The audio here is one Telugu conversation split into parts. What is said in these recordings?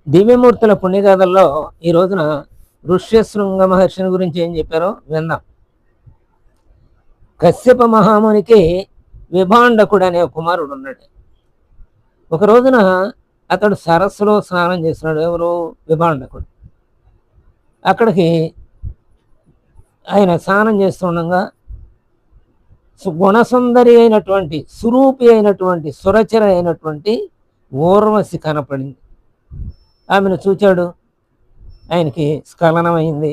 దివ్యమూర్తుల పుణ్యగాథల్లో ఈ రోజున ఋష్యశృంగ మహర్షిని గురించి ఏం చెప్పారో విందాం. కశ్యప మహామునికి విభాండకుడు అనే కుమారుడు ఉన్నాడు. ఒక రోజున అతడు సరస్సులో స్నానం చేస్తున్నాడు. ఎవరు? విభాండకుడు. అక్కడికి ఆయన స్నానం చేస్తుండగా గుణసుందరి అయినటువంటి సురూపి అయినటువంటి సురచర అయినటువంటి ఊర్వశి కనపడింది. ఆమెను చూచాడు. ఆయనకి స్ఖలనమైంది.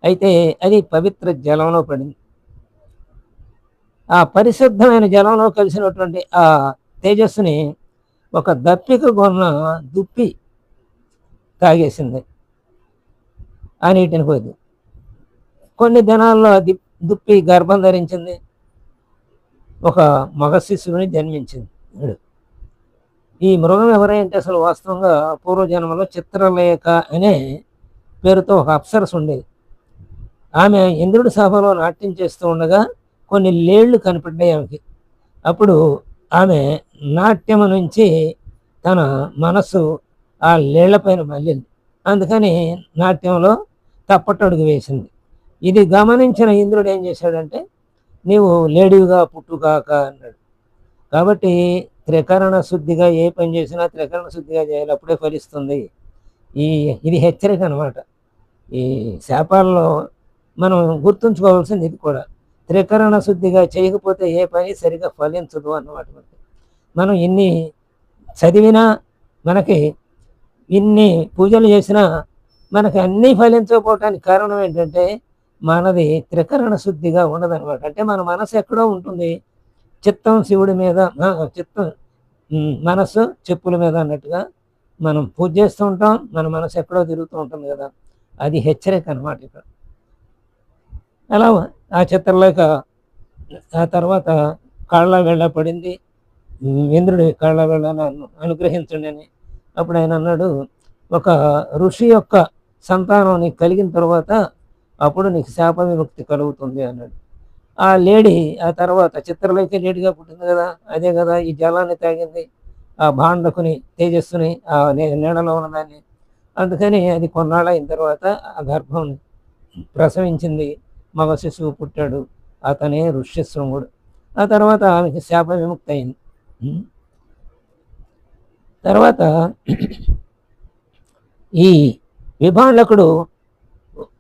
అయితే అది పవిత్ర జలంలో పడింది. ఆ పరిశుద్ధమైన జలంలో కలిసినటువంటి ఆ తేజస్సుని ఒక దప్పిక గొన్న దుప్పి తాగేసింది. ఆ నీటిని పోయింది. కొన్ని దినాల్లో దుప్పి గర్భం ధరించింది. ఒక మగ శిశువుని జన్మించింది. ఈ మృగం ఎవరంటే అసలు వాస్తవంగా పూర్వజన్మలో చిత్రలేఖ అనే పేరుతో ఒక అప్సరస్ ఉండేది. ఆమె ఇంద్రుడి సభలో నాట్యం చేస్తూ ఉండగా కొన్ని లేళ్లు కనిపడ్డాయి ఆమెకి. అప్పుడు ఆమె నాట్యము నుంచి తన మనస్సు ఆ లేళ్లపైన మళ్ళింది. అందుకని నాట్యంలో తప్పటడుగు వేసింది. ఇది గమనించిన ఇంద్రుడు ఏం చేశాడంటే, నీవు లేడీగా పుట్టుకాక అన్నాడు. కాబట్టి త్రికరణ శుద్ధిగా ఏ పని చేసినా త్రికరణ శుద్ధిగా చేయాలి, అప్పుడే ఫలిస్తుంది. ఇది హెచ్చరిక అనమాట. ఈ శాపాలలో మనం గుర్తుంచుకోవాల్సింది ఇది కూడా. త్రికరణ శుద్ధిగా చేయకపోతే ఏ పని సరిగా ఫలించదు అన్నమాట. మనం ఇన్ని చదివినా, మనకి ఇన్ని పూజలు చేసినా మనకి అన్నీ ఫలించకపోవటానికి కారణం ఏంటంటే మనది త్రికరణ శుద్ధిగా ఉండదన్నమాట. అంటే మన మనసు ఎక్కడో ఉంటుంది. చిత్తం శివుడి మీద, చిత్తం మనస్సు చెప్పుల మీద అన్నట్టుగా మనం పూజ చేస్తూ ఉంటాం, మన మనసు ఎక్కడో తిరుగుతూ ఉంటుంది కదా. అది హెచ్చరిక అనమాట ఇక్కడ. అలా ఆ చిత్రలేఖ ఆ తర్వాత కాళ్ళ వెళ్ళ పడింది. ఇంద్రుడి కాళ్ళ వెళ్ళను అనుగ్రహించండి అని. అప్పుడు ఆయన అన్నాడు, ఒక ఋషి యొక్క సంతానం నీకు కలిగిన తర్వాత అప్పుడు నీకు శాప విముక్తి కలుగుతుంది అన్నాడు. ఆ లేడీ ఆ తర్వాత చిత్రలేఖ లేడీగా పుట్టింది కదా, అదే కదా ఈ జలాన్ని తాగింది, ఆ భాండకుని తేజస్సుని, ఆ నీడలో ఉన్నదాన్ని. అందుకని అది కొన్నాళ్ళు అయిన తర్వాత ఆ గర్భం ప్రసవించింది. మగ శిశువు పుట్టాడు. అతనే ఋష్యశృంగుడు. ఆ తర్వాత ఆమెకి శాప విముక్తి అయింది. తర్వాత ఈ విభాండకుడు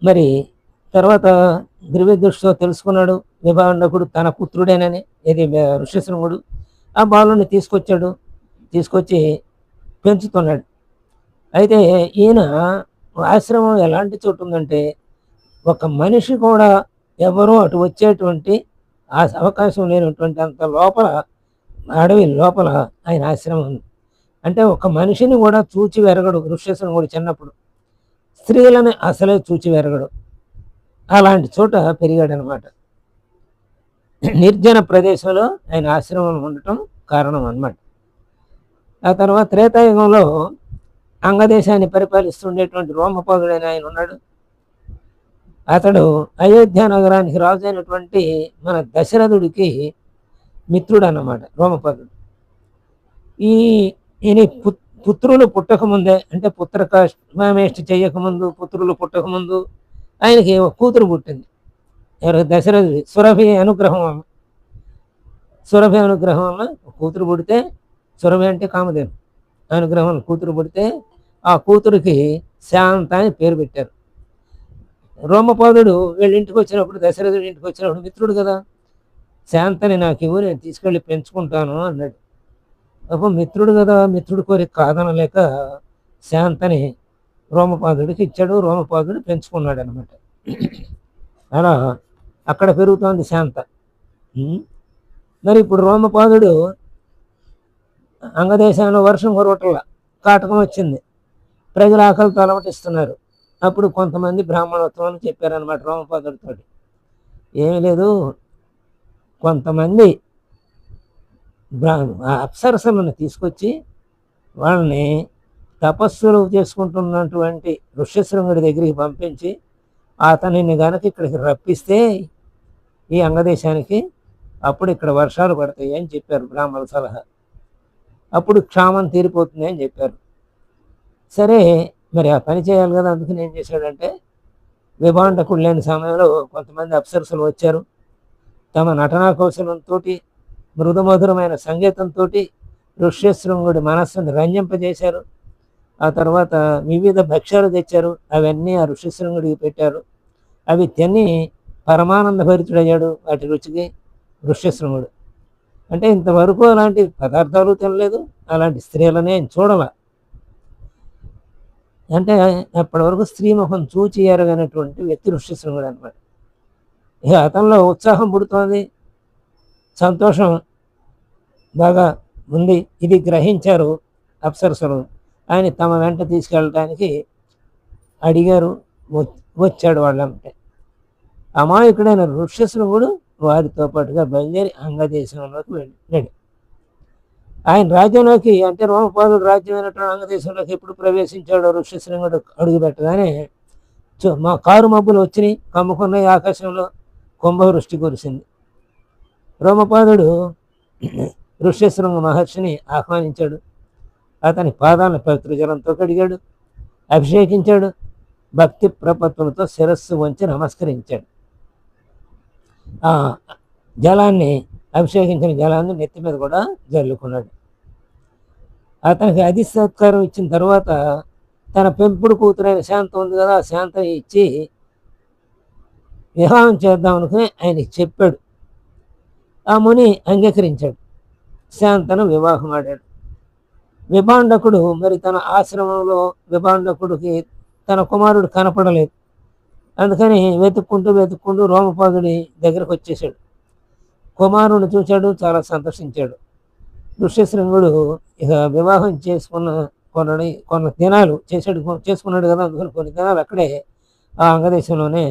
మరి తర్వాత దివ్యదృష్టితో తెలుసుకున్నాడు. విభాండకుడు తన పుత్రుడేనని. ఇది ఋష్యశృంగుడు. ఆ బాలుని తీసుకొచ్చి పెంచుతున్నాడు. అయితే ఈయన ఆశ్రమం ఎలాంటి చోటు ఉందంటే, ఒక మనిషి కూడా ఎవరో అటు వచ్చేటువంటి ఆ అవకాశం లేనటువంటి అంత లోపల, అడవి లోపల ఆయన ఆశ్రమం ఉంది. అంటే ఒక మనిషిని కూడా చూచి వెరగడు ఋష్యశృంగుడు చిన్నప్పుడు. స్త్రీలను అసలే చూచి వెరగడు. అలాంటి చోట పెరిగాడనమాట. నిర్జన ప్రదేశంలో ఆయన ఆశ్రమం ఉండటం కారణం అన్నమాట. ఆ తర్వాత త్రేతాయుగంలో అంగదేశాన్ని పరిపాలిస్తుండేటువంటి రోమపాదుడైన ఆయన ఉన్నాడు. అతడు అయోధ్య నగరానికి రాజు అయినటువంటి మన దశరథుడికి మిత్రుడు అన్నమాట రోమపాదుడు. ఈయన పుత్రులు పుట్టకముందే, అంటే పుత్రకామేష్టి చేయకముందు, పుత్రులు పుట్టకముందు ఆయనకి ఒక కూతురు పుట్టింది. ఎవరు? దశరథుడి సురభి అనుగ్రహం వల్ల కూతురు పుడితే, సురభి అంటే కామధేను, అనుగ్రహం కూతురు పుడితే ఆ కూతురికి శాంత అని పేరు పెట్టారు. రోమపాదుడు వీళ్ళ ఇంటికి వచ్చినప్పుడు, దశరథుడి ఇంటికి వచ్చినప్పుడు మిత్రుడు కదా, శాంతని నాకు ఇవ్వు, నేను తీసుకెళ్ళి పెంచుకుంటాను అన్నాడు. అప్పుడు మిత్రుడు కదా, మిత్రుడి కోరిక కాదనలేక శాంతని రోమపాదుడికి ఇచ్చాడు. రోమపాదుడు పెంచుకున్నాడు అనమాట. అలా అక్కడ పెరుగుతోంది శాంత. మరి ఇప్పుడు రోమపాదుడు అంగదేశంలో వర్షం కురవటంలా కాటకం వచ్చింది. ప్రజలు ఆకలితో అలమటిస్తున్నారు. అప్పుడు కొంతమంది బ్రాహ్మణోత్వం అని చెప్పారనమాట రోమపాదుడితో. ఏమీ లేదు, కొంతమంది అప్సరసలను తీసుకొచ్చి వాళ్ళని తపస్సులు చేసుకుంటున్నటువంటి ఋష్యశృంగుడి దగ్గరికి పంపించి అతనిని కనుక ఇక్కడికి రప్పిస్తే ఈ అంగదేశానికి అప్పుడు ఇక్కడ వర్షాలు పడతాయి అని చెప్పారు బ్రాహ్మణ సలహా. అప్పుడు క్షామం తీరిపోతుంది అని చెప్పారు. సరే, మరి ఆ పని చేయాలి కదా, అందుకని ఏం చేశాడంటే విభాండకుడు లేని సమయంలో కొంతమంది అప్సరసులు వచ్చారు. తమ నటనా కౌశలంతో, మృదుమధురమైన సంగీతంతో ఋష్యశృంగుడి మనస్సును రంజింపజేశారు. ఆ తర్వాత వివిధ భక్ష్యాలు తెచ్చారు. అవన్నీ ఆ ఋష్యశృంగుడికి పెట్టారు. అవి తిని పరమానంద భరితుడయ్యాడు వాటి రుచికి ఋష్యశృంగుడు. అంటే ఇంతవరకు అలాంటి పదార్థాలు తినలేదు, అలాంటి స్త్రీలనే ఆయన చూడాల. అంటే అప్పటి వరకు స్త్రీ ముఖం చూచి ఎరగనటువంటి వ్యక్తి ఋష్యశృంగుడు అనమాట. ఇక అతనిలో ఉత్సాహం పుడుతోంది, సంతోషం బాగా ఉంది. ఇది గ్రహించారు అప్సరసలు. ఆయన తమ వెంట తీసుకెళ్ళడానికి అడిగారు. వచ్చాడు వాళ్ళంటే. అమాయకుడైన ఋష్యశృంగుడు వారితో పాటుగా బయలుదేరి అంగదేశంలోకి వెళ్ళాడు. ఆయన రాజ్యంలోకి, అంటే రోమపాదుడు రాజ్యమైనటువంటి అంగదేశంలోకి ఎప్పుడు ప్రవేశించాడో ఋష్యశృంగుడు అడుగు పెట్టగానే మా కారు మబ్బులు వచ్చినాయి, కమ్ముకున్నాయి, ఆకాశంలో కుంభవృష్టి కురిసింది. రోమపాదుడు ఋష్యశృంగ మహర్షిని ఆహ్వానించాడు. అతని పాదాలను పవిత్ర జలంతో కడిగాడు, అభిషేకించాడు, భక్తి ప్రపత్తులతో శిరస్సు వంచి నమస్కరించాడు. ఆ జలాన్ని, అభిషేకించిన జలాన్ని నెత్తి మీద కూడా జల్లుకున్నాడు. అతనికి అతి సత్కారం ఇచ్చిన తర్వాత తన పెంపుడు కూతురైన శాంత ఉంది కదా, ఆ శాంత ఇచ్చి వివాహం చేద్దాం అనుకుని ఆయనకి చెప్పాడు. ఆ ముని అంగీకరించాడు, శాంతను వివాహం ఆడాడు. విభాండకుడు మరి తన ఆశ్రమంలో విభాండకుడికి తన కుమారుడు కనపడలేదు. అందుకని వెతుక్కుంటూ రోమపాదుడి దగ్గరకు వచ్చేసాడు. కుమారుడిని చూశాడు, చాలా సంతోషించాడు. ఋష్యశృంగుడు ఇక వివాహం కొన్ని దినాలు చేసుకున్నాడు కదా, అందుకని కొన్ని దినాలు అక్కడే ఆ అంగదేశంలోనే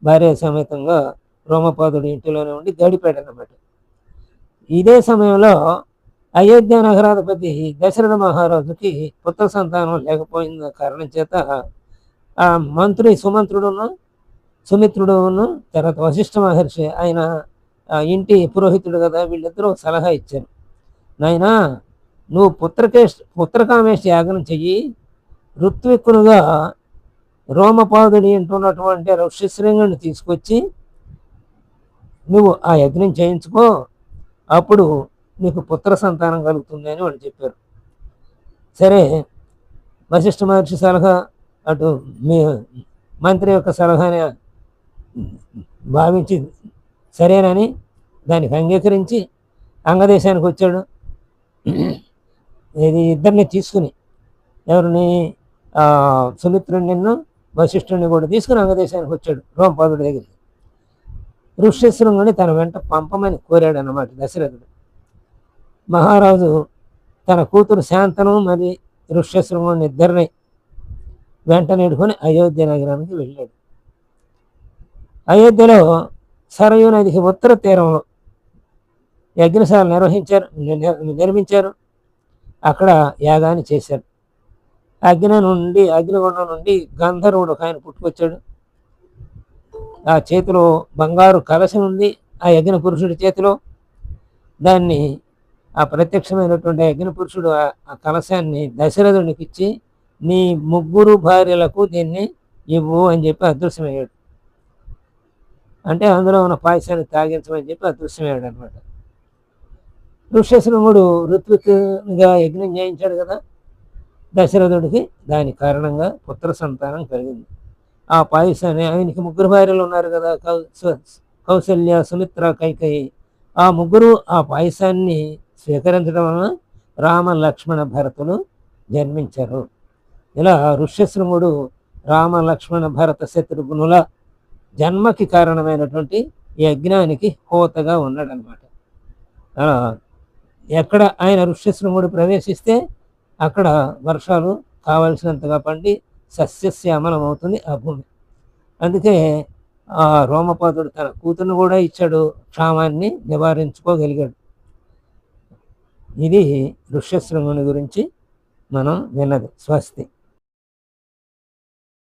భార్య సమేతంగా రోమపాదుడి ఇంటిలోనే ఉండి గడిపాడు అన్నమాట. ఇదే సమయంలో అయోధ్య నగరాధిపతి దశరథ మహారాజుకి పుత్ర సంతానం లేకపోయిన కారణం చేత ఆ మంత్రి సుమిత్రుడును తర్వాత వశిష్ఠ మహర్షి, ఆయన ఇంటి పురోహితుడు కదా, వీళ్ళిద్దరూ సలహా ఇచ్చారు. నాయనా, నువ్వు పుత్రకామేష్ యాగం చెయ్యి, ఋత్విక్కునుగా రోమపాదుడి ఇంటున్నటువంటి ఋష్యశృంగుడిని తీసుకొచ్చి నువ్వు ఆ యజ్ఞం చేయించుకో, అప్పుడు నీకు పుత్ర సంతానం కలుగుతుంది అని వాళ్ళు చెప్పారు. సరే, వశిష్ఠ మహర్షి సలహా, అటు మీ మంత్రి యొక్క సలహాని భావించి సరేనని దానికి అంగీకరించి అంగదేశానికి వచ్చాడు. ఇది ఇద్దరిని తీసుకుని, ఎవరిని, సుమిత్రుడిని, వశిష్ఠుడిని కూడా తీసుకుని అంగదేశానికి వచ్చాడు రోమపాదుడి దగ్గరికి. ఋష్యశృంగుని తన వెంట పంపమని కోరాడు అన్నమాట దశరథుడు. మహారాజు తన కూతురు శాంతను మరి ఋష్యశృంగుని ఇద్దరిని వెంట నేడుకొని అయోధ్య నగరానికి వెళ్ళాడు. అయోధ్యలో సరయూ నదికి ఉత్తర తీరంలో యజ్ఞశాల నిర్మించారు. అక్కడ యాగాన్ని చేశారు. అగ్నిగుండం నుండి గంధర్వుడు ఒక ఆయన పుట్టుకొచ్చాడు. ఆ చేతిలో బంగారు కలశం ఉంది, ఆ యజ్ఞ పురుషుడి చేతిలో. దాన్ని ఆ ప్రత్యక్షమైనటువంటి యజ్ఞ పురుషుడు ఆ కలశాన్ని దశరథునికి ఇచ్చి, నీ 3 భార్యలకు దీన్ని ఇవ్వు అని చెప్పి అదృశ్యమయ్యాడు. అంటే అందులో ఉన్న పాయసాన్ని తాగించమని చెప్పి అదృశ్యమయ్యాడు అనమాట. ఋష్యశృంగుడు ఋత్విక్గా యజ్ఞం చేయించాడు కదా దశరథుడికి, దాని కారణంగా పుత్ర సంతానం కలిగింది. ఆ పాయసాన్ని, ఆయనకి 3 భార్యలు ఉన్నారు కదా, కౌసల్య, సుమిత్ర, కైకేయి. ఆ 3 ఆ పాయసాన్ని స్వీకరించడం వలన రామ, లక్ష్మణ, భరతులు జన్మించారు. ఇలా ఋష్యశృంగుడు రామ, లక్ష్మణ, భరత, శత్రుఘ్నుల జన్మకి కారణమైనటువంటి యజ్ఞానికి హోతగా ఉన్నాడనమాట. ఎక్కడ ఆయన ఋష్యశృంగుడు ప్రవేశిస్తే అక్కడ వర్షాలు కావలసినంతగా పండి సస్యశ్యామలం అవుతుంది ఆ భూమి. అందుకే ఆ రోమపాదుడు తన కూతురును కూడా ఇచ్చాడు, క్షామాన్ని నివారించుకోగలిగాడు. ఇది ఋష్యశృంగుని గురించి మనం విన్నది. స్వస్తి.